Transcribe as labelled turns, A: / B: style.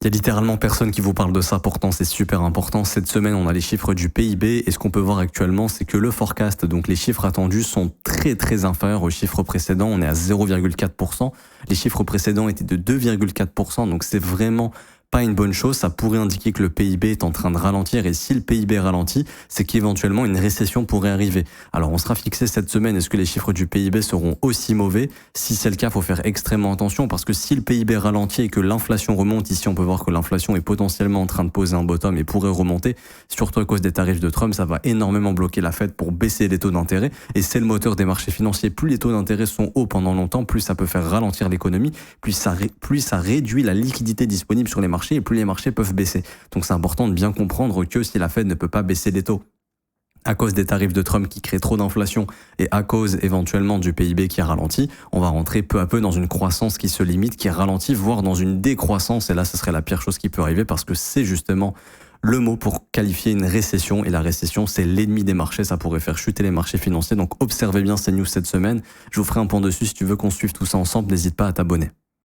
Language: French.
A: Il y a littéralement personne qui vous parle de ça, pourtant c'est super important. Cette semaine, on a les chiffres du PIB et ce qu'on peut voir actuellement, c'est que le forecast, donc les chiffres attendus, sont très inférieurs aux chiffres précédents. On est à 0,4%. Les chiffres précédents étaient de 2,4%, donc c'est vraiment pas une bonne chose. Ça pourrait indiquer que le PIB est en train de ralentir, et si le PIB ralentit, c'est qu'éventuellement une récession pourrait arriver. Alors on sera fixé cette semaine, est-ce que les chiffres du PIB seront aussi mauvais? Si c'est le cas, il faut faire extrêmement attention, parce que si le PIB ralentit et que l'inflation remonte, ici on peut voir que l'inflation est potentiellement en train de poser un bottom et pourrait remonter, surtout à cause des tarifs de Trump, ça va énormément bloquer la Fed pour baisser les taux d'intérêt, et c'est le moteur des marchés financiers. Plus les taux d'intérêt sont hauts pendant longtemps, plus ça peut faire ralentir l'économie, plus ça réduit la liquidité disponible sur les marchés, et plus les marchés peuvent baisser. Donc c'est important de bien comprendre que si la Fed ne peut pas baisser les taux à cause des tarifs de Trump qui créent trop d'inflation et à cause éventuellement du PIB qui ralentit, on va rentrer peu à peu dans une croissance qui se limite, qui ralentit, voire dans une décroissance. Et là, ce serait la pire chose qui peut arriver, parce que c'est justement le mot pour qualifier une récession. Et la récession, c'est l'ennemi des marchés. Ça pourrait faire chuter les marchés financiers. Donc observez bien ces news cette semaine. Je vous ferai un point dessus. Si tu veux qu'on suive tout ça ensemble, n'hésite pas à t'abonner.